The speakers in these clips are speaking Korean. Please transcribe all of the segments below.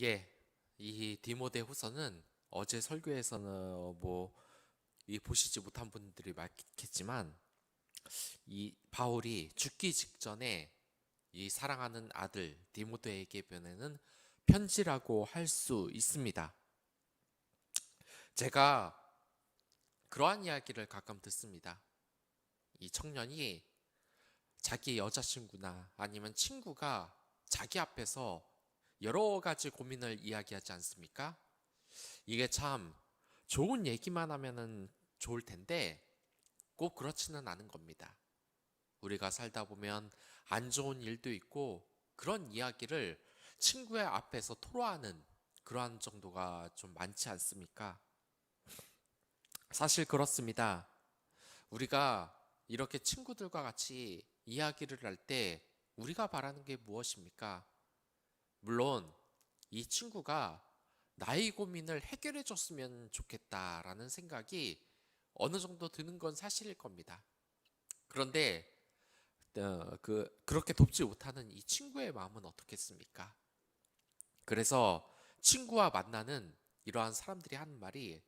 예, 이 디모데후서는 어제 설교에서는 이 보시지 못한 분들이 많겠지만 이 바울이 죽기 직전에 이 사랑하는 아들 디모데에게 보내는 편지라고 할 수 있습니다. 제가 그러한 이야기를 가끔 듣습니다. 이 청년이 자기 여자친구나 아니면 친구가 자기 앞에서 여러 가지 고민을 이야기하지 않습니까? 이게 참 좋은 얘기만 하면은 좋을 텐데 꼭 그렇지는 않은 겁니다. 우리가 살다 보면 안 좋은 일도 있고 그런 이야기를 친구의 앞에서 토로하는 그러한 정도가 좀 많지 않습니까? 사실 그렇습니다. 우리가 이렇게 친구들과 같이 이야기를 할 때 우리가 바라는 게 무엇입니까? 물론 이 친구가 나의 고민을 해결해 줬으면 좋겠다라는 생각이 어느 정도 드는 건 사실일 겁니다. 그런데 그렇게 돕지 못하는 이 친구의 마음은 어떻겠습니까? 그래서 친구와 만나는 이러한 사람들이 하는 말이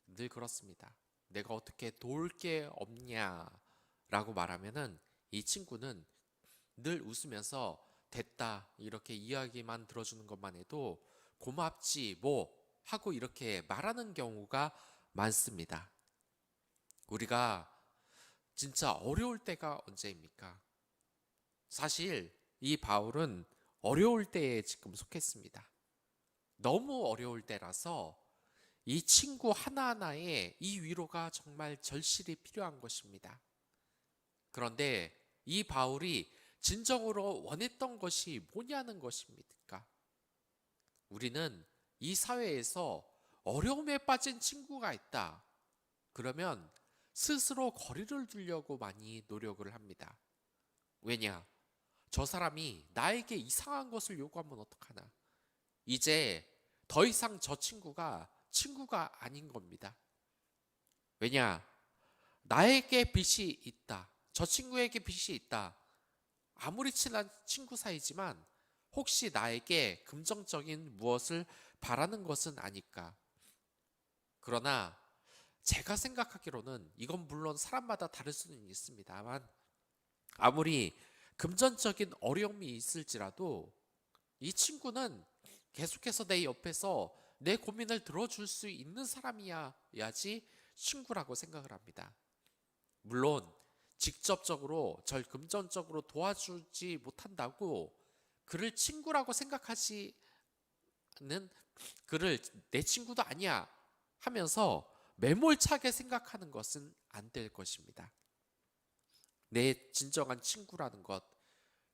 늘 그렇습니다. 내가 어떻게 도울 게 없냐라고 말하면은 이 친구는 늘 웃으면서 됐다 이렇게 이야기만 들어주는 것만 해도 고맙지 뭐 하고 이렇게 말하는 경우가 많습니다. 우리가 진짜 어려울 때가 언제입니까? 사실 이 바울은 어려울 때에 지금 속했습니다. 너무 어려울 때라서 이 친구 하나하나의 이 위로가 정말 절실히 필요한 것입니다. 그런데 이 바울이 진정으로 원했던 것이 뭐냐는 것입니까? 우리는 이 사회에서 어려움에 빠진 친구가 있다. 그러면 스스로 거리를 두려고 많이 노력을 합니다. 왜냐? 저 사람이 나에게 이상한 것을 요구하면 어떡하나? 이제 더 이상 저 친구가 아닌 겁니다. 왜냐? 나에게 빚이 있다. 저 친구에게 빚이 있다. 아무리 친한 친구 사이지만 혹시 나에게 금전적인 무엇을 바라는 것은 아닐까? 그러나 제가 생각하기로는 이건 물론 사람마다 다를 수는 있습니다만 아무리 금전적인 어려움이 있을지라도 이 친구는 계속해서 내 옆에서 내 고민을 들어줄 수 있는 사람이야지 친구라고 생각을 합니다. 물론 직접적으로 절 금전적으로 도와주지 못한다고 그를 친구라고 생각하지는 그를 내 친구도 아니야 하면서 매몰차게 생각하는 것은 안 될 것입니다. 내 진정한 친구라는 것,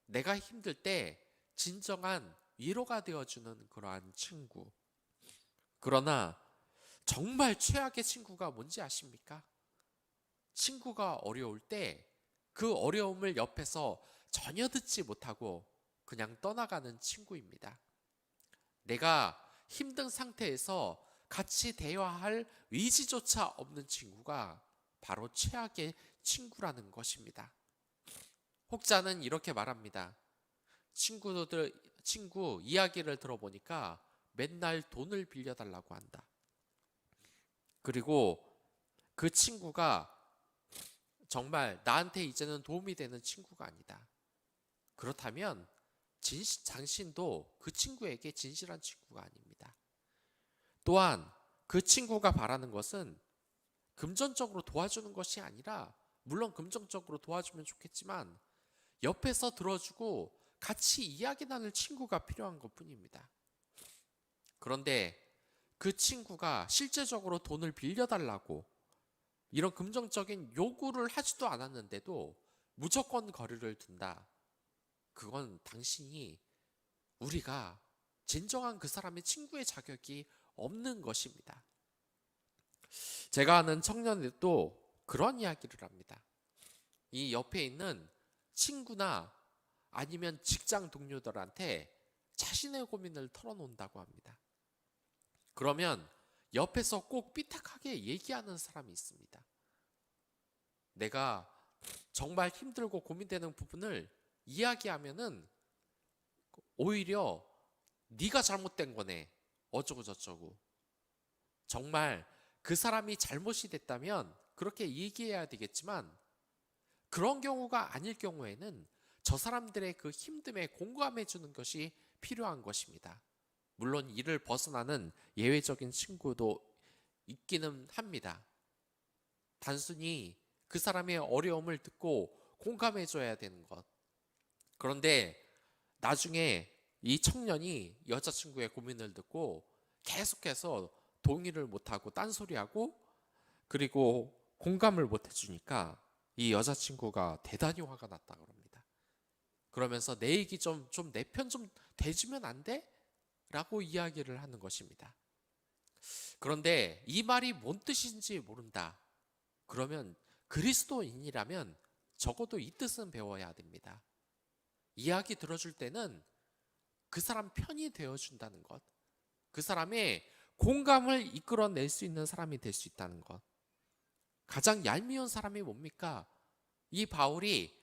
내가 힘들 때 진정한 위로가 되어주는 그러한 친구. 그러나 정말 최악의 친구가 뭔지 아십니까? 친구가 어려울 때 그 어려움을 옆에서 전혀 듣지 못하고 그냥 떠나가는 친구입니다. 내가 힘든 상태에서 같이 대화할 의지조차 없는 친구가 바로 최악의 친구라는 것입니다. 혹자는 이렇게 말합니다. 친구 이야기를 들어보니까 맨날 돈을 빌려달라고 한다. 그리고 그 친구가 정말 나한테 이제는 도움이 되는 친구가 아니다. 그렇다면 당신도 그 친구에게 진실한 친구가 아닙니다. 또한 그 친구가 바라는 것은 금전적으로 도와주는 것이 아니라 물론 금전적으로 도와주면 좋겠지만 옆에서 들어주고 같이 이야기 나눌 친구가 필요한 것뿐입니다. 그런데 그 친구가 실제적으로 돈을 빌려달라고 이런 금전적인 요구를 하지도 않았는데도 무조건 거리를 둔다. 그건 당신이 우리가 진정한 그 사람의 친구의 자격이 없는 것입니다. 제가 아는 청년들도 그런 이야기를 합니다. 이 옆에 있는 친구나 아니면 직장 동료들한테 자신의 고민을 털어놓는다고 합니다. 그러면 옆에서 꼭 삐딱하게 얘기하는 사람이 있습니다. 내가 정말 힘들고 고민되는 부분을 이야기하면은 오히려 네가 잘못된 거네. 어쩌고 저쩌고. 정말 그 사람이 잘못이 됐다면 그렇게 얘기해야 되겠지만 그런 경우가 아닐 경우에는 저 사람들의 그 힘듦에 공감해 주는 것이 필요한 것입니다. 물론 이를 벗어나는 예외적인 친구도 있기는 합니다. 단순히 그 사람의 어려움을 듣고 공감해 줘야 되는 것. 그런데 나중에 이 청년이 여자친구의 고민을 듣고 계속해서 동의를 못하고 딴소리하고 그리고 공감을 못 해주니까 이 여자친구가 대단히 화가 났다 그럽니다. 그러면서 내 얘기 좀 내 편 좀 대주면 안 돼? 라고 이야기를 하는 것입니다. 그런데 이 말이 뭔 뜻인지 모른다. 그러면 그리스도인이라면 적어도 이 뜻은 배워야 됩니다. 이야기 들어줄 때는 그 사람 편이 되어준다는 것. 그 사람의 공감을 이끌어낼 수 있는 사람이 될 수 있다는 것. 가장 얄미운 사람이 뭡니까? 이 바울이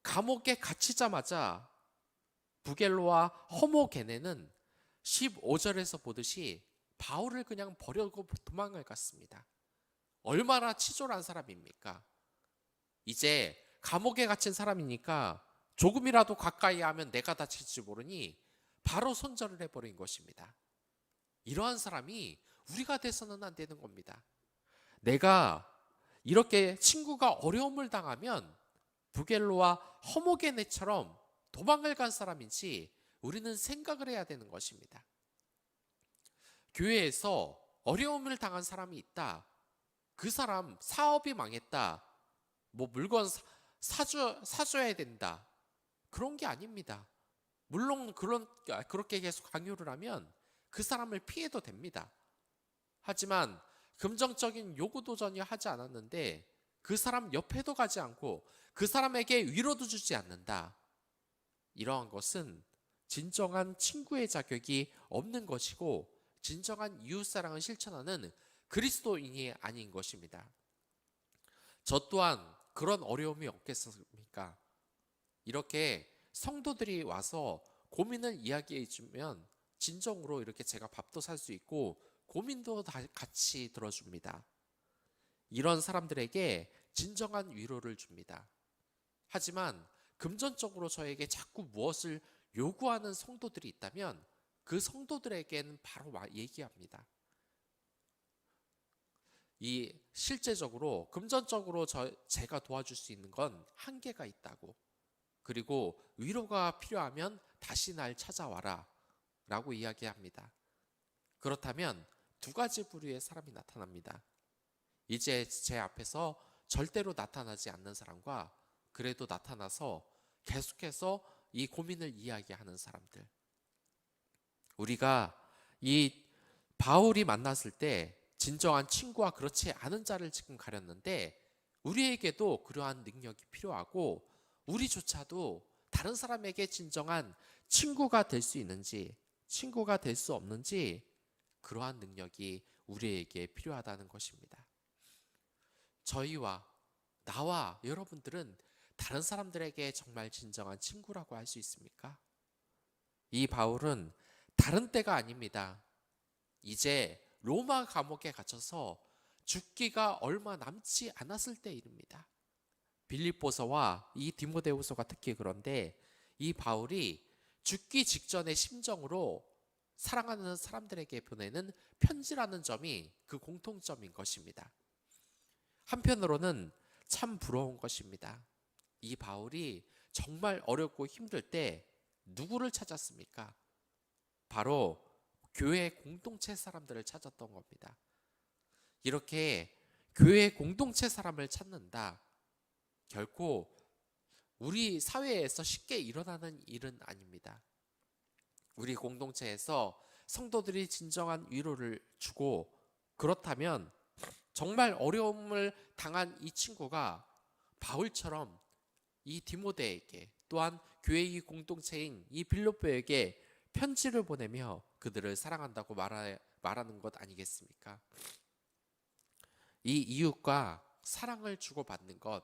감옥에 갇히자마자 부겔로와 허모게네는 15절에서 보듯이 바울을 그냥 버리고 도망을 갔습니다. 얼마나 치졸한 사람입니까? 이제 감옥에 갇힌 사람이니까 조금이라도 가까이 하면 내가 다칠지 모르니 바로 손절을 해버린 것입니다. 이러한 사람이 우리가 돼서는 안 되는 겁니다. 내가 이렇게 친구가 어려움을 당하면 부겔로와 허모게네처럼 도망을 간 사람인지 우리는 생각을 해야 되는 것입니다. 교회에서 어려움을 당한 사람이 있다. 그 사람 사업이 망했다. 뭐 물건 사줘야 된다. 그런 게 아닙니다. 물론 그렇게 계속 강요를 하면 그 사람을 피해도 됩니다. 하지만 금정적인 요구도 전혀 하지 않았는데 그 사람 옆에도 가지 않고 그 사람에게 위로도 주지 않는다. 이러한 것은 진정한 친구의 자격이 없는 것이고 진정한 이웃사랑을 실천하는 그리스도인이 아닌 것입니다. 저 또한 그런 어려움이 없겠습니까? 이렇게 성도들이 와서 고민을 이야기해 주면 진정으로 이렇게 제가 밥도 살 수 있고 고민도 같이 들어줍니다. 이런 사람들에게 진정한 위로를 줍니다. 하지만 금전적으로 저에게 자꾸 무엇을 요구하는 성도들이 있다면 그 성도들에게는 바로 얘기합니다. 이 실제적으로 금전적으로 제가 도와줄 수 있는 건 한계가 있다고. 그리고 위로가 필요하면 다시 날 찾아와라 라고 이야기합니다. 그렇다면 두 가지 부류의 사람이 나타납니다. 이제 제 앞에서 절대로 나타나지 않는 사람과 그래도 나타나서 계속해서 이 고민을 이야기하는 사람들. 우리가 이 바울이 만났을 때 진정한 친구와 그렇지 않은 자를 지금 가렸는데 우리에게도 그러한 능력이 필요하고 우리조차도 다른 사람에게 진정한 친구가 될 수 있는지 친구가 될 수 없는지 그러한 능력이 우리에게 필요하다는 것입니다. 저희와 나와 여러분들은 다른 사람들에게 정말 진정한 친구라고 할 수 있습니까? 이 바울은 다른 때가 아닙니다. 이제 로마 감옥에 갇혀서 죽기가 얼마 남지 않았을 때 일입니다. 빌립보서와 이 디모데후서가 특히 그런데 이 바울이 죽기 직전의 심정으로 사랑하는 사람들에게 보내는 편지라는 점이 그 공통점인 것입니다. 한편으로는 참 부러운 것입니다. 이 바울이 정말 어렵고 힘들 때 누구를 찾았습니까? 바로 교회 공동체 사람들을 찾았던 겁니다. 이렇게 교회 공동체 사람을 찾는다. 결코 우리 사회에서 쉽게 일어나는 일은 아닙니다. 우리 공동체에서 성도들이 진정한 위로를 주고 그렇다면 정말 어려움을 당한 이 친구가 바울처럼 이 디모데에게 또한 교회의 공동체인 이 빌립보에게 편지를 보내며 그들을 사랑한다고 말하는 것 아니겠습니까? 이 이웃과 사랑을 주고받는 것,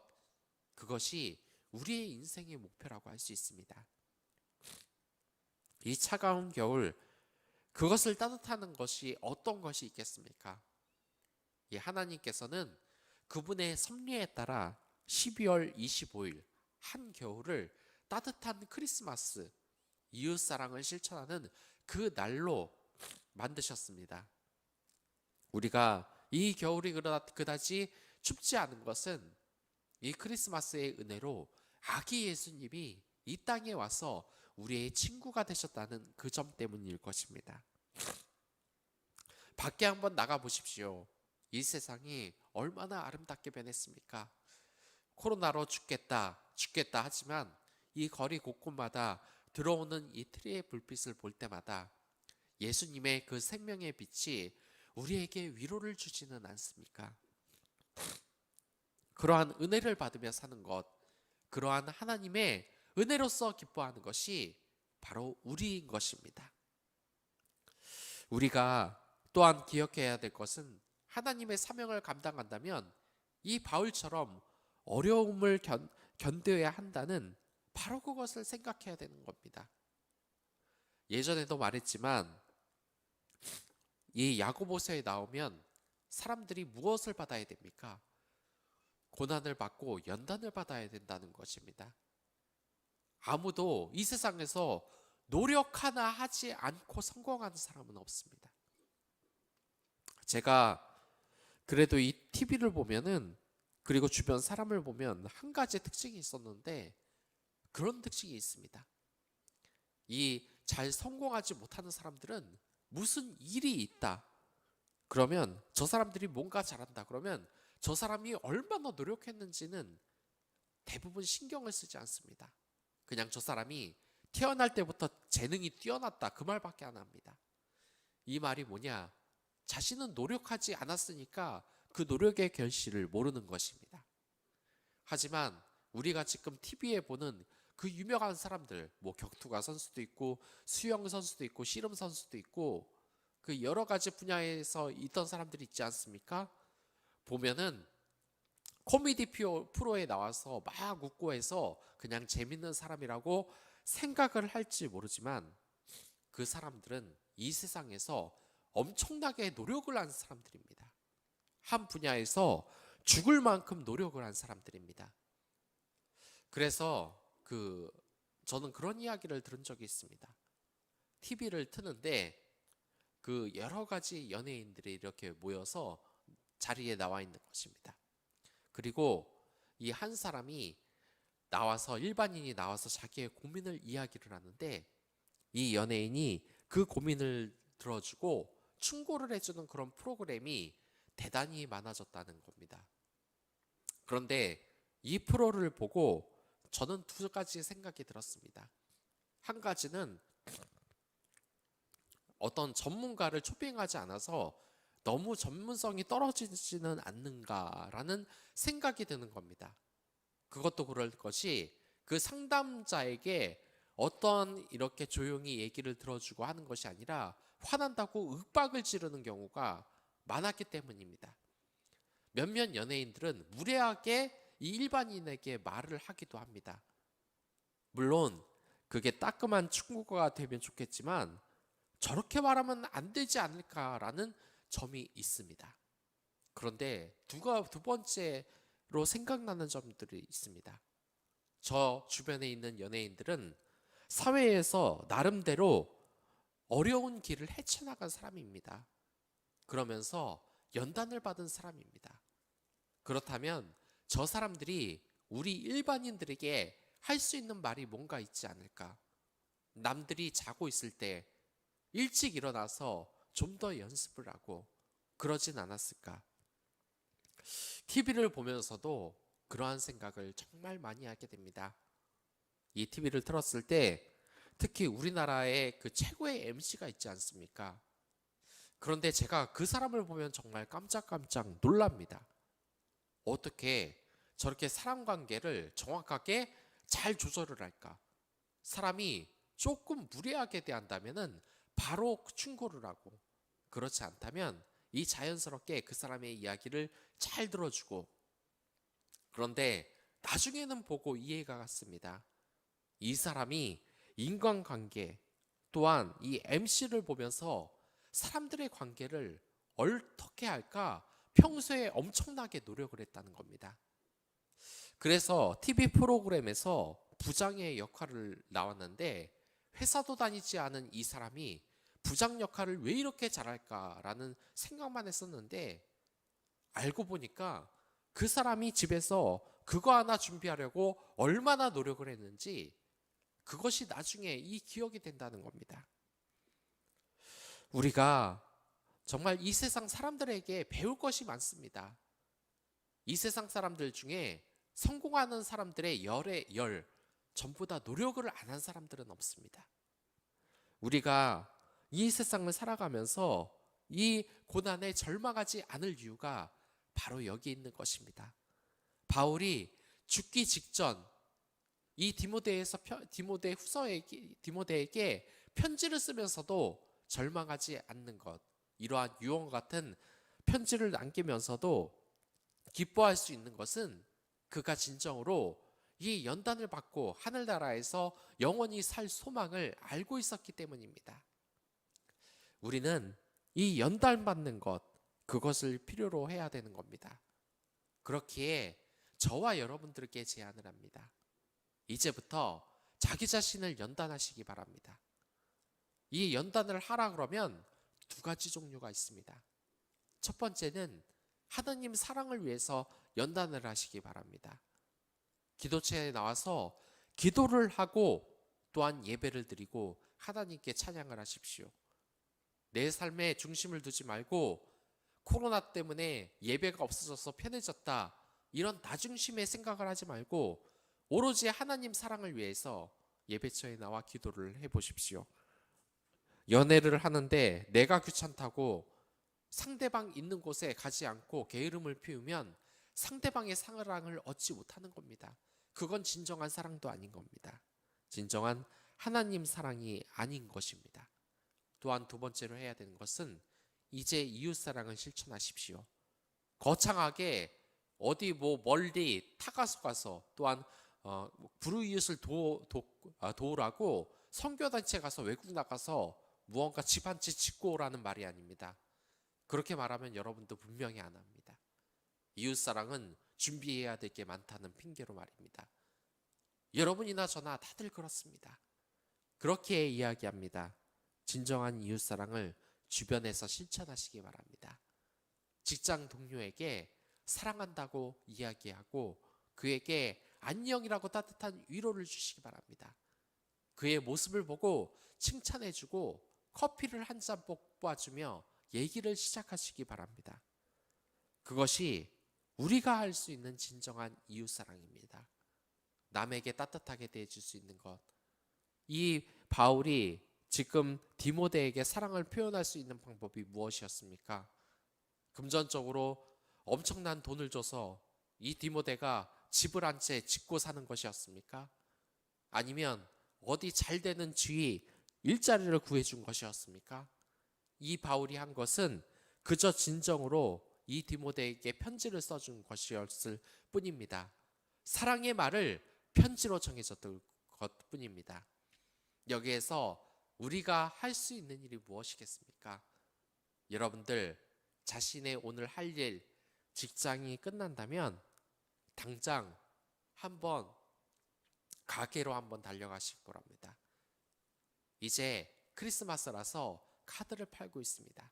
그것이 우리의 인생의 목표라고 할 수 있습니다. 이 차가운 겨울 그것을 따뜻하는 것이 어떤 것이 있겠습니까? 하나님께서는 그분의 섭리에 따라 12월 25일 한겨울을 따뜻한 크리스마스, 이웃사랑을 실천하는 그 날로 만드셨습니다. 우리가 이 겨울이 그다지 춥지 않은 것은 이 크리스마스의 은혜로 아기 예수님이 이 땅에 와서 우리의 친구가 되셨다는 그 점 때문일 것입니다. 밖에 한번 나가 보십시오. 이 세상이 얼마나 아름답게 변했습니까? 코로나로 죽겠다 하지만 이 거리 곳곳마다 들어오는 이 트리의 불빛을 볼 때마다 예수님의 그 생명의 빛이 우리에게 위로를 주지는 않습니까? 그러한 은혜를 받으며 사는 것, 그러한 하나님의 은혜로서 기뻐하는 것이 바로 우리인 것입니다. 우리가 또한 기억해야 될 것은 하나님의 사명을 감당한다면 이 바울처럼 어려움을 견뎌야 한다는 바로 그것을 생각해야 되는 겁니다. 예전에도 말했지만 이 야고보서에 나오면 사람들이 무엇을 받아야 됩니까? 고난을 받고 연단을 받아야 된다는 것입니다. 아무도 이 세상에서 노력 하나 하지 않고 성공하는 사람은 없습니다. 제가 그래도 이 TV를 보면은, 그리고 주변 사람을 보면 한 가지 특징이 있었는데 그런 특징이 있습니다. 이 잘 성공하지 못하는 사람들은 무슨 일이 있다 그러면, 저 사람들이 뭔가 잘한다 그러면 저 사람이 얼마나 노력했는지는 대부분 신경을 쓰지 않습니다. 그냥 저 사람이 태어날 때부터 재능이 뛰어났다 그 말밖에 안 합니다. 이 말이 뭐냐? 자신은 노력하지 않았으니까 그 노력의 결실을 모르는 것입니다. 하지만 우리가 지금 TV에 보는 그 유명한 사람들, 뭐 격투가 선수도 있고 수영 선수도 있고 씨름 선수도 있고 그 여러 가지 분야에서 있던 사람들이 있지 않습니까? 보면은 코미디 프로에 나와서 막 웃고 해서 그냥 재밌는 사람이라고 생각을 할지 모르지만 그 사람들은 이 세상에서 엄청나게 노력을 한 사람들입니다. 한 분야에서 죽을 만큼 노력을 한 사람들입니다. 그래서 저는 그런 이야기를 들은 적이 있습니다. TV를 트는데 그 여러 가지 연예인들이 이렇게 모여서 자리에 나와 있는 것입니다. 그리고 이 한 사람이 일반인이 나와서 자기의 고민을 이야기를 하는데 이 연예인이 그 고민을 들어주고 충고를 해주는 그런 프로그램이 대단히 많아졌다는 겁니다. 그런데 이 프로를 보고 저는 두 가지 생각이 들었습니다. 한 가지는 어떤 전문가를 초빙하지 않아서 너무 전문성이 떨어지지는 않는가라는 생각이 드는 겁니다. 그것도 그럴 것이 그 상담자에게 어떤 이렇게 조용히 얘기를 들어주고 하는 것이 아니라 화난다고 윽박을 지르는 경우가 많았기 때문입니다. 몇몇 연예인들은 무례하게 이 일반인에게 말을 하기도 합니다. 물론 그게 따끔한 충고가 되면 좋겠지만 저렇게 말하면 안 되지 않을까라는 점이 있습니다. 그런데 두 번째로 생각나는 점들이 있습니다. 저 주변에 있는 연예인들은 사회에서 나름대로 어려운 길을 헤쳐나간 사람입니다. 그러면서 연단을 받은 사람입니다. 그렇다면 저 사람들이 우리 일반인들에게 할 수 있는 말이 뭔가 있지 않을까? 남들이 자고 있을 때 일찍 일어나서 좀 더 연습을 하고 그러진 않았을까? TV를 보면서도 그러한 생각을 정말 많이 하게 됩니다. 이 TV를 틀었을 때 특히 우리나라의 그 최고의 MC가 있지 않습니까? 그런데 제가 그 사람을 보면 정말 깜짝깜짝 놀랍니다. 어떻게 저렇게 사람 관계를 정확하게 잘 조절을 할까? 사람이 조금 무례하게 대한다면은 바로 충고를 하고, 그렇지 않다면 이 자연스럽게 그 사람의 이야기를 잘 들어주고, 그런데 나중에는 보고 이해가 갔습니다. 이 사람이 인간관계, 또한 이 MC를 보면서 사람들의 관계를 어떻게 할까 평소에 엄청나게 노력을 했다는 겁니다. 그래서 TV 프로그램에서 부장의 역할을 나왔는데 회사도 다니지 않은 이 사람이 부장 역할을 왜 이렇게 잘할까라는 생각만 했었는데 알고 보니까 그 사람이 집에서 그거 하나 준비하려고 얼마나 노력을 했는지 그것이 나중에 이 기억이 된다는 겁니다. 우리가 정말 이 세상 사람들에게 배울 것이 많습니다. 이 세상 사람들 중에 성공하는 사람들의 열의 열, 전부 다 노력을 안 한 사람들은 없습니다. 우리가 이 세상을 살아가면서 이 고난에 절망하지 않을 이유가 바로 여기 있는 것입니다. 바울이 죽기 직전 이 디모데에게 편지를 쓰면서도 절망하지 않는 것, 이러한 유언 같은 편지를 남기면서도 기뻐할 수 있는 것은 그가 진정으로 이 연단을 받고 하늘나라에서 영원히 살 소망을 알고 있었기 때문입니다. 우리는 이 연단받는 것, 그것을 필요로 해야 되는 겁니다. 그렇기에 저와 여러분들께 제안을 합니다. 이제부터 자기 자신을 연단하시기 바랍니다. 이 연단을 하라 그러면 두 가지 종류가 있습니다. 첫 번째는 하나님 사랑을 위해서 연단을 하시기 바랍니다. 기도처에 나와서 기도를 하고 또한 예배를 드리고 하나님께 찬양을 하십시오. 내 삶에 중심을 두지 말고 코로나 때문에 예배가 없어져서 편해졌다, 이런 나중심의 생각을 하지 말고 오로지 하나님 사랑을 위해서 예배처에 나와 기도를 해보십시오. 연애를 하는데 내가 귀찮다고 상대방 있는 곳에 가지 않고 게으름을 피우면 상대방의 사랑을 얻지 못하는 겁니다. 그건 진정한 사랑도 아닌 겁니다. 진정한 하나님 사랑이 아닌 것입니다. 또한 두 번째로 해야 되는 것은 이제 이웃사랑을 실천하십시오. 거창하게 어디 멀리 타가서 가서 또한 불우이웃을 도우라고 선교단체 가서 외국 나가서 무언가 집 한 채 짓고 오라는 말이 아닙니다. 그렇게 말하면 여러분도 분명히 안 합니다. 이웃사랑은 준비해야 될 게 많다는 핑계로 말입니다. 여러분이나 저나 다들 그렇습니다. 그렇게 이야기합니다. 진정한 이웃사랑을 주변에서 실천하시기 바랍니다. 직장 동료에게 사랑한다고 이야기하고 그에게 안녕이라고 따뜻한 위로를 주시기 바랍니다. 그의 모습을 보고 칭찬해주고 커피를 한 잔 뽑아주며 얘기를 시작하시기 바랍니다. 그것이 우리가 할 수 있는 진정한 이웃사랑입니다. 남에게 따뜻하게 대해줄 수 있는 것. 이 바울이 지금 디모데에게 사랑을 표현할 수 있는 방법이 무엇이었습니까? 금전적으로 엄청난 돈을 줘서 이 디모데가 집을 한 채 짓고 사는 것이었습니까? 아니면 어디 잘 되는 지위, 일자리를 구해준 것이었습니까? 이 바울이 한 것은 그저 진정으로 이 디모데에게 편지를 써준 것이었을 뿐입니다. 사랑의 말을 편지로 정해졌던 것 뿐입니다. 여기에서 우리가 할 수 있는 일이 무엇이겠습니까? 여러분들 자신의 오늘 할 일, 직장이 끝난다면 당장 한번 가게로 한번 달려가시기 바랍니다. 이제 크리스마스라서 카드를 팔고 있습니다.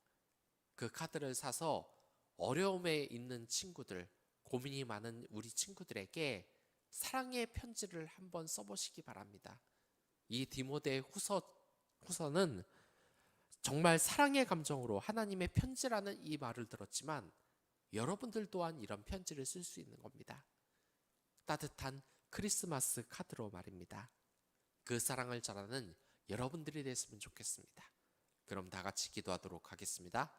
그 카드를 사서 어려움에 있는 친구들, 고민이 많은 우리 친구들에게 사랑의 편지를 한번 써보시기 바랍니다. 이 디모데 후서는 정말 사랑의 감정으로 하나님의 편지라는 이 말을 들었지만 여러분들 또한 이런 편지를 쓸 수 있는 겁니다. 따뜻한 크리스마스 카드로 말입니다. 그 사랑을 전하는 여러분들이 됐으면 좋겠습니다. 그럼 다 같이 기도하도록 하겠습니다.